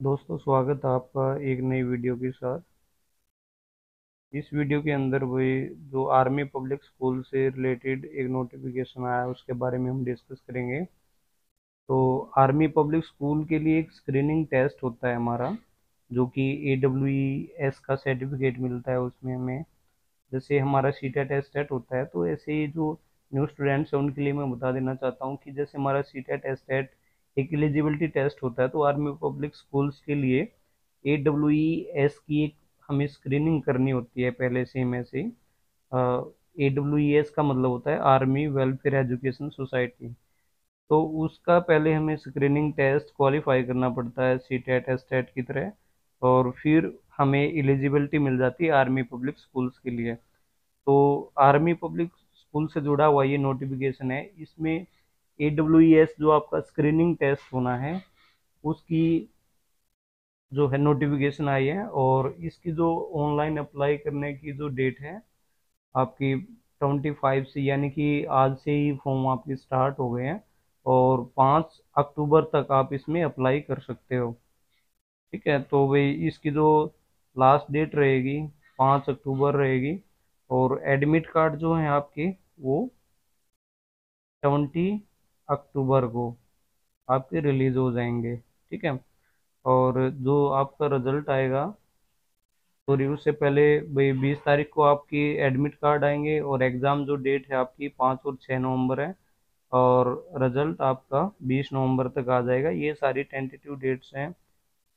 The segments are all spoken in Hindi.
दोस्तों, स्वागत है आपका एक नई वीडियो के साथ। इस वीडियो के अंदर वही जो आर्मी पब्लिक स्कूल से रिलेटेड एक नोटिफिकेशन आया है उसके बारे में हम डिस्कस करेंगे। तो आर्मी पब्लिक स्कूल के लिए एक स्क्रीनिंग टेस्ट होता है हमारा, जो कि AWES का सर्टिफिकेट मिलता है उसमें हमें। जैसे हमारा सीटा टेस्ट सेट होता है, तो ऐसे ही जो न्यू स्टूडेंट्स हैं उनके लिए मैं बता देना चाहता हूँ कि जैसे हमारा सीटा टेस्ट सेट एक एलिजिबिलिटी टेस्ट होता है, तो आर्मी पब्लिक स्कूल्स के लिए AWES की एक हमें स्क्रीनिंग करनी होती है पहले से में से। AWES का मतलब होता है आर्मी वेलफेयर एजुकेशन सोसाइटी। तो उसका पहले हमें स्क्रीनिंग टेस्ट क्वालिफाई करना पड़ता है सी टेट एस टेट की तरह, और फिर हमें एलिजिबिलिटी मिल जाती है आर्मी पब्लिक स्कूल्स के लिए। तो आर्मी पब्लिक स्कूल से जुड़ा हुआ ये नोटिफिकेशन है। इसमें AWES जो आपका स्क्रीनिंग टेस्ट होना है उसकी जो है नोटिफिकेशन आई है, और इसकी जो ऑनलाइन अप्लाई करने की जो डेट है आपकी 25 से, यानी कि आज से ही फॉर्म आपके स्टार्ट हो गए हैं, और 5 अक्टूबर तक आप इसमें अप्लाई कर सकते हो। ठीक है, तो भाई इसकी जो लास्ट डेट रहेगी 5 अक्टूबर रहेगी, और एडमिट कार्ड जो है आपके वो 20 अक्टूबर को आपके रिलीज हो जाएंगे। ठीक है, और जो आपका रिजल्ट आएगा, सॉरी उससे पहले भाई 20 तारीख को आपकी एडमिट कार्ड आएंगे, और एग्ज़ाम जो डेट है आपकी 5 और 6 नवंबर है, और रिजल्ट आपका 20 नवंबर तक आ जाएगा। ये सारी टेंटेटिव डेट्स हैं,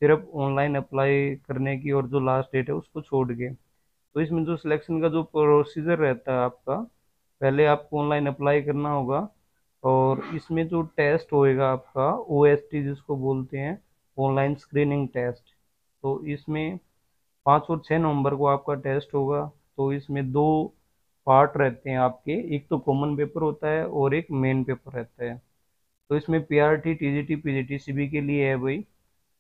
सिर्फ ऑनलाइन अप्लाई करने की और जो लास्ट डेट है उसको छोड़ के। तो इसमें जो सिलेक्शन का जो प्रोसीजर रहता है आपका, पहले आपको ऑनलाइन अप्लाई करना होगा, और इसमें जो टेस्ट होएगा आपका OST जिसको बोलते हैं, ऑनलाइन स्क्रीनिंग टेस्ट। तो इसमें 5 और 6 नवंबर को आपका टेस्ट होगा। तो इसमें दो पार्ट रहते हैं आपके, एक तो कॉमन पेपर होता है और एक मेन पेपर रहता है। तो इसमें PRT TGT PGT सभी के लिए है भाई।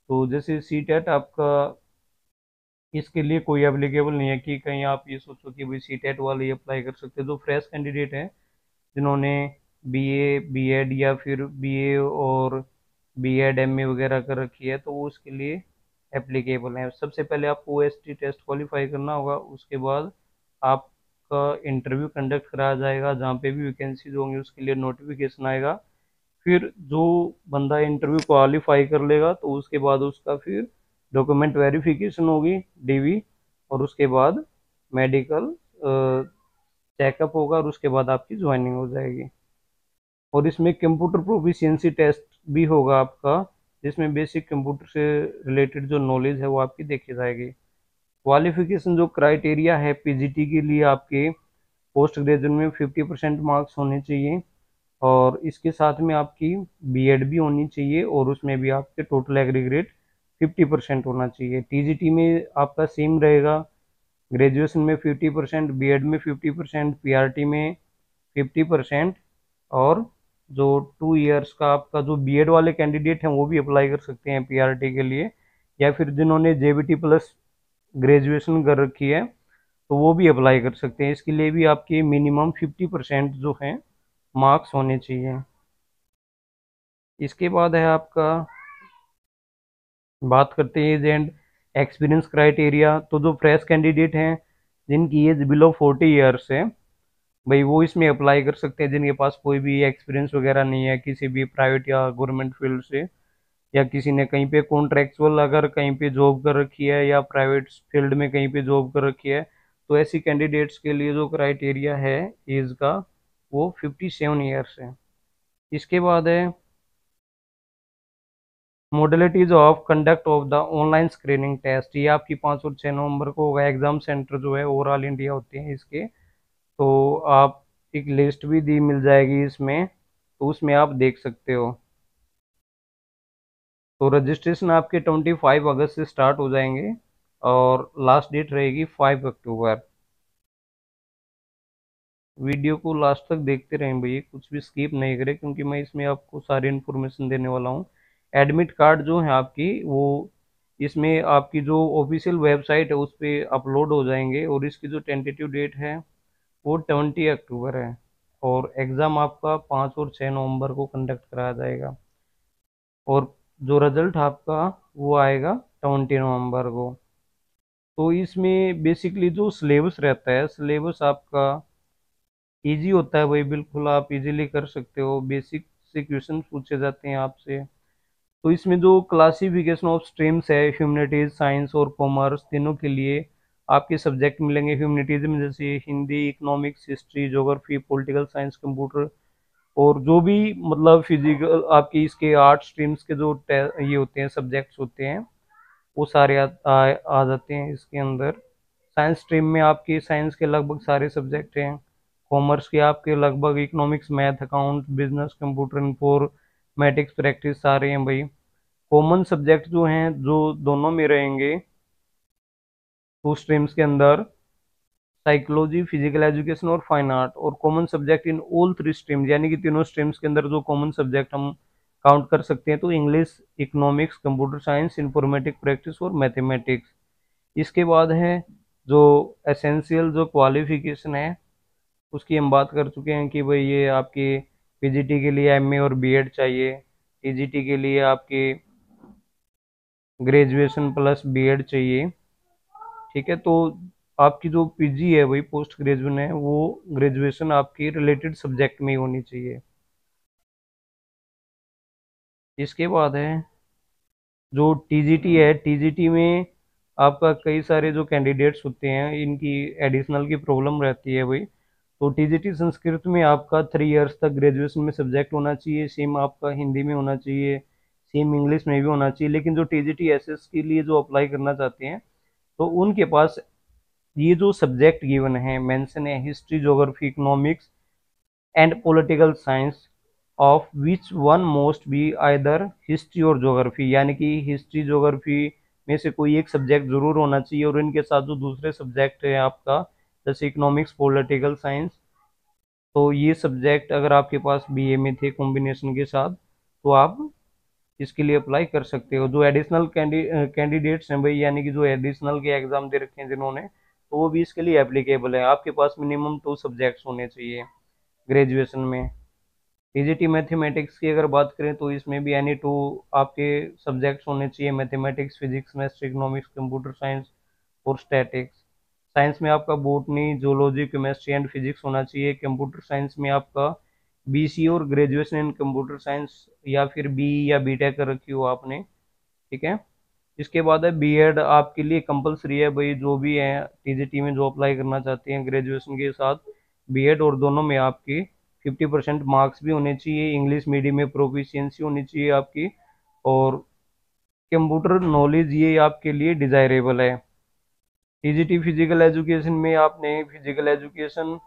तो जैसे सी टेट आपका, इसके लिए कोई एप्लीकेबल नहीं है कि कहीं आप ये सोचो कि भाई सी टेट वाले ही अप्लाई कर सकते हैं। जो फ्रेश कैंडिडेट हैं जिन्होंने BA B.Ed या फिर BA और B.Ed MA वगैरह कर रखी है, तो वो उसके लिए एप्लीकेबल है। सबसे पहले आपको OST टेस्ट क्वालिफाई करना होगा, उसके बाद आपका इंटरव्यू कंडक्ट कराया जाएगा, जहाँ पे भी वैकेंसीज होंगी उसके लिए नोटिफिकेशन आएगा। फिर जो बंदा इंटरव्यू क्वालिफाई कर लेगा तो उसके बाद उसका फिर डॉक्यूमेंट वेरिफिकेशन होगी, DV, और उसके बाद मेडिकल चेकअप होगा, और उसके बाद आपकी ज्वाइनिंग हो जाएगी। और इसमें कंप्यूटर प्रोफिशिएंसी टेस्ट भी होगा आपका, जिसमें बेसिक कंप्यूटर से रिलेटेड जो नॉलेज है वो आपकी देखी जाएगी। क्वालिफिकेशन जो क्राइटेरिया है PGT के लिए, आपके पोस्ट ग्रेजुएट में 50% मार्क्स होने चाहिए, और इसके साथ में आपकी B.Ed भी होनी चाहिए, और उसमें भी आपके टोटल एग्रीगेट 50% होना चाहिए। TGT में आपका सेम रहेगा, ग्रेजुएशन में 50%, B.Ed में 50%, PRT में 50%, और जो 2 इयर्स का आपका जो B.Ed वाले कैंडिडेट हैं वो भी अप्लाई कर सकते हैं PRT के लिए, या फिर जिन्होंने JBT प्लस ग्रेजुएशन कर रखी है तो वो भी अप्लाई कर सकते हैं। इसके लिए भी आपके मिनिमम 50% जो है मार्क्स होने चाहिए। इसके बाद है आपका, बात करते हैं एज एंड एक्सपीरियंस क्राइटेरिया। तो जो फ्रेश कैंडिडेट हैं जिनकी एज बिलो 40 इयर्स है, भाई वो इसमें अप्लाई कर सकते हैं, जिनके पास कोई भी एक्सपीरियंस वगैरह नहीं है किसी भी प्राइवेट या गवर्नमेंट फील्ड से, या किसी ने कहीं पे कॉन्ट्रेक्चुअल अगर कहीं पे जॉब कर रखी है या प्राइवेट फील्ड में कहीं पे जॉब कर रखी है, तो ऐसी कैंडिडेट्स के लिए जो क्राइटेरिया है एज का, वो 57 इयर्स है। इसके बाद है modalities of conduct of the online screening test. ये आपकी 5 और 6 नवंबर को होगा। एग्जाम सेंटर जो है ओवरऑल इंडिया होते हैं इसके, तो आप एक लिस्ट भी दी मिल जाएगी इसमें, तो उसमें आप देख सकते हो। तो रजिस्ट्रेशन आपके 25 अगस्त से स्टार्ट हो जाएंगे, और लास्ट डेट रहेगी 5 अक्टूबर। वीडियो को लास्ट तक देखते रहें भैया, कुछ भी स्किप नहीं करें, क्योंकि मैं इसमें आपको सारी इन्फॉर्मेशन देने वाला हूँ। एडमिट कार्ड जो है आपकी, वो इसमें आपकी जो ऑफिशियल वेबसाइट है उस पर अपलोड हो जाएंगे, और इसकी जो टेंटेटिव डेट है वो 20 अक्टूबर है, और एग्ज़ाम आपका 5 और 6 नवंबर को कंडक्ट कराया जाएगा। और जो रिजल्ट आपका वो आएगा 20 नवंबर को। तो इसमें बेसिकली जो सिलेबस रहता है, सिलेबस आपका इजी होता है भाई, बिल्कुल आप इजीली कर सकते हो, बेसिक से क्वेश्चन पूछे जाते हैं आपसे। तो इसमें जो क्लासिफिकेशन ऑफ स्ट्रीम्स है, ह्यूमैनिटीज, साइंस और कॉमर्स तीनों के लिए आपके सब्जेक्ट मिलेंगे। ह्यूमैनिटीज में जैसे Hindi, economics, history, geography, political science, computer, और जो भी मतलब फिजिकल आपकी इसके आर्ट स्ट्रीम्स के जो ये होते हैं, सब्जेक्ट्स होते हैं, वो सारे आ जाते हैं इसके अंदर। साइंस स्ट्रीम में आपके साइंस के लगभग सारे सब्जेक्ट हैं। कॉमर्स के आपके लगभग economics, math, account, business, computer, informatics, practice सारे हैं भाई। कॉमन सब्जेक्ट जो हैं, जो दोनों में रहेंगे टू स्ट्रीम्स के अंदर, साइकोलॉजी, फिजिकल एजुकेशन और फाइन आर्ट। और common subject in all three streams, यानी कि तीनों स्ट्रीम्स के अंदर जो कॉमन सब्जेक्ट हम काउंट कर सकते हैं, तो English, economics, computer science, informatic practice और मैथमेटिक्स। इसके बाद है जो एसेंशियल जो क्वालिफिकेशन है, उसकी हम बात कर चुके हैं कि भाई ये आपके पीजीटी के लिए एमए और बीएड चाहिए, टीजीटी के लिए आपके ग्रेजुएशन प्लस बीएड चाहिए। ठीक है, तो आपकी जो पीजी है वही पोस्ट ग्रेजुएशन है, वो ग्रेजुएशन आपकी रिलेटेड सब्जेक्ट में ही होनी चाहिए। इसके बाद है जो टीजीटी है, टीजीटी में आपका कई सारे जो कैंडिडेट्स होते हैं, इनकी एडिशनल की प्रॉब्लम रहती है भाई। तो टीजीटी संस्कृत में आपका 3 इयर्स तक ग्रेजुएशन में सब्जेक्ट होना चाहिए, सेम आपका हिंदी में होना चाहिए, सेम इंग्लिश में भी होना चाहिए। लेकिन जो टीजीटी एसएस के लिए जो अप्लाई करना चाहते हैं, तो उनके पास ये जो सब्जेक्ट गिवन है, मेंशन है, history, geography, economics and political science, of which one most be either history और ज्योग्राफी, यानी कि हिस्ट्री, ज्योग्राफी में से कोई एक सब्जेक्ट जरूर होना चाहिए। और इनके साथ जो दूसरे सब्जेक्ट है आपका, जैसे इकोनॉमिक्स, पॉलिटिकल साइंस, तो ये सब्जेक्ट अगर आपके पास बीए में थे कॉम्बिनेशन के साथ, तो आप इसके लिए अप्लाई कर सकते हो। जो एडिशनल कैंडिडेट्स हैं भाई, यानी कि जो एडिशनल के एग्जाम दे रखे हैं जिन्होंने, तो वो भी इसके लिए एप्लीकेबल है। आपके पास मिनिमम 2 सब्जेक्ट्स होने चाहिए ग्रेजुएशन में। टीजीटी मैथमेटिक्स की अगर बात करें, तो इसमें भी एनी टू आपके सब्जेक्ट्स होने चाहिए, mathematics, physics, maths, economics, computer science और स्टैटिक्स। साइंस में आपका botany, zoology, chemistry and physics होना चाहिए। कंप्यूटर साइंस में आपका बीसी और ग्रेजुएशन इन कंप्यूटर साइंस, या फिर बी या बीटेक कर रखी हो आपने। ठीक है, इसके बाद है बीएड आपके लिए कंपलसरी है भाई। जो भी है टीजीटी में जो अप्लाई करना चाहते हैं, ग्रेजुएशन के साथ बीएड, और दोनों में आपकी 50% मार्क्स भी होने चाहिए। इंग्लिश मीडियम में प्रोफिशिएंसी होनी चाहिए आपकी, और कंप्यूटर नॉलेज ये आपके लिए डिजायरेबल है। टीजीटी फिजिकल एजुकेशन में आपने फिजिकल एजुकेशन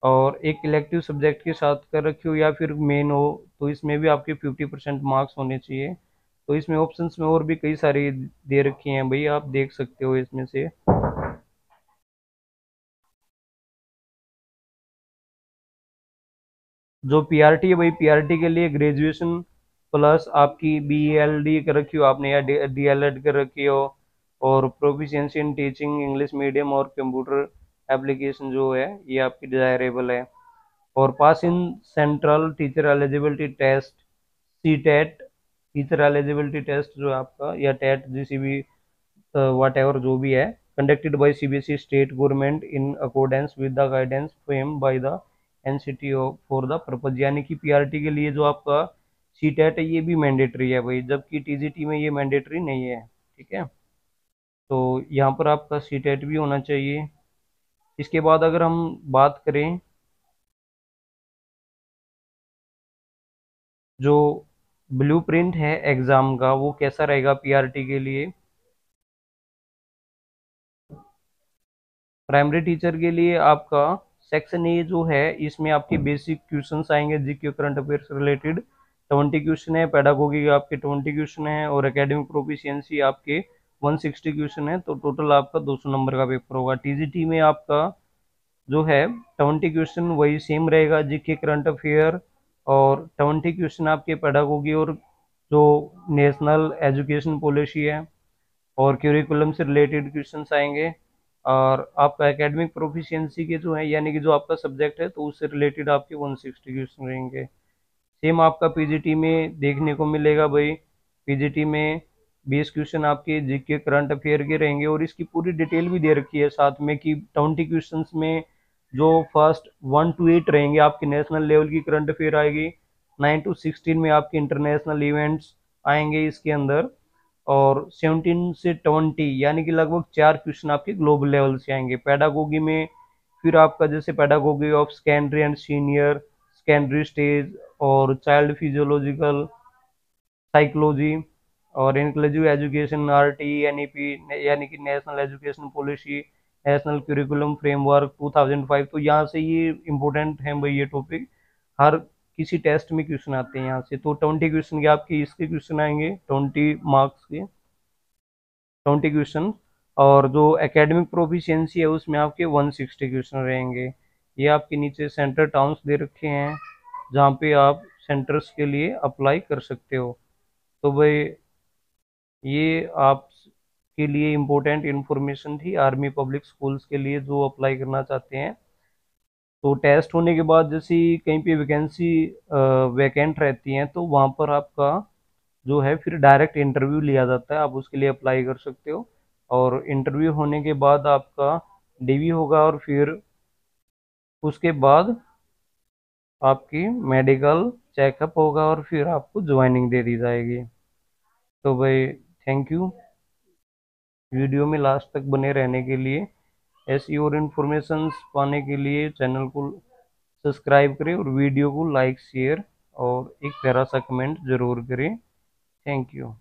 और एक इलेक्टिव सब्जेक्ट के साथ कर रखी हो, या फिर मेन हो, तो इसमें भी आपके 50% मार्क्स होने चाहिए। तो इसमें ऑप्शंस में और भी कई सारी दे रखी हैं भाई, आप देख सकते हो इसमें से। जो पीआरटी है भाई, पीआरटी के लिए ग्रेजुएशन प्लस आपकी बीएलडी कर रखी हो आपने, या डीएलएड कर रखी हो, और proficiency in teaching English medium और कंप्यूटर एप्लीकेशन जो है, ये आपकी डिजायरेबल है। और pass in central teacher eligibility test, C TET, teacher eligibility test जो है आपका, या टेट, जिसी भी वट एवर जो भी है, conducted by CBSE state government in accordance with the guidance frame by the NCT for the purpose. यानी कि पीआरटी के लिए जो आपका सी टेट है, ये भी मैंडेटरी है भाई, जबकि टीजीटी में ये मैंडेटरी नहीं है। ठीक है, तो यहाँ पर आपका सी टेट भी होना चाहिए। इसके बाद अगर हम बात करें, जो ब्लूप्रिंट है एग्जाम का, वो कैसा रहेगा पीआरटी के लिए। प्राइमरी टीचर के लिए आपका सेक्शन ए जो है, इसमें आपके बेसिक क्वेश्चंस आएंगे, GK current affairs related 20 question है, पेडागोगी के आपके 20 क्वेश्चन है, और एकेडमिक प्रोफिशिएंसी आपके 160 क्वेश्चन है। तो टोटल आपका 200 नंबर का पेपर होगा। टीजीटी में आपका जो है 20 क्वेश्चन वही सेम रहेगा, जीके करंट अफेयर, और 20 क्वेश्चन आपके पेडागोगी और जो नेशनल एजुकेशन पॉलिसी है और क्यूरिकुलम से रिलेटेड क्वेश्चंस आएंगे। और आपका एकेडमिक प्रोफिशिएंसी के जो है, यानी कि जो आपका सब्जेक्ट है, तो उससे रिलेटेड आपके 160 क्वेश्चन रहेंगे। सेम आपका पीजीटी में देखने को मिलेगा भाई। पीजीटी में 20 क्वेश्चन आपके जीके करंट अफेयर के रहेंगे, और इसकी पूरी डिटेल भी दे रखी है साथ में कि 20 क्वेश्चंस में जो फर्स्ट 1 to 8 रहेंगे आपके नेशनल लेवल की करंट अफेयर आएगी, 9 to 16 में आपके इंटरनेशनल इवेंट्स आएंगे इसके अंदर, और 17 से 20 यानी कि लगभग 4 क्वेश्चन आपके ग्लोबल लेवल से आएंगे। पेडागोगी में फिर आपका जैसे pedagogy of secondary and senior secondary stage, और चाइल्ड फिजियोलॉजिकल साइकोलॉजी, और इंक्लूसिव एजुकेशन आरटी एनईपी यानी कि national education policy, national curriculum framework 2005। तो यहाँ से ये इम्पोर्टेंट है भाई ये टॉपिक, हर किसी टेस्ट में क्वेश्चन आते हैं यहाँ से। तो 20 क्वेश्चन के आपके इसके क्वेश्चन आएंगे, 20 मार्क्स के 20 क्वेश्चन। और जो एकेडमिक प्रोफिशिएंसी है उसमें आपके 160 क्वेश्चन रहेंगे। ये आपके नीचे सेंटर टाउन्स दे रखे हैं जहाँ पे आप सेंटर्स के लिए अप्लाई कर सकते हो। तो भाई ये आप के लिए इम्पोर्टेंट इन्फॉर्मेशन थी आर्मी पब्लिक स्कूल्स के लिए जो अप्लाई करना चाहते हैं। तो टेस्ट होने के बाद जैसे ही कहीं पे वैकेंसी वैकेंट रहती हैं तो वहाँ पर आपका जो है फिर डायरेक्ट इंटरव्यू लिया जाता है, आप उसके लिए अप्लाई कर सकते हो। और इंटरव्यू होने के बाद आपका डीवी होगा, और फिर उसके बाद आपकी मेडिकल चेकअप होगा, और फिर आपको ज्वाइनिंग दे दी जाएगी। तो भाई थैंक यू वीडियो में लास्ट तक बने रहने के लिए। ऐसी और इन्फॉर्मेशन पाने के लिए चैनल को सब्सक्राइब करें, और वीडियो को लाइक शेयर और एक प्यारा सा कमेंट जरूर करें। Thank you.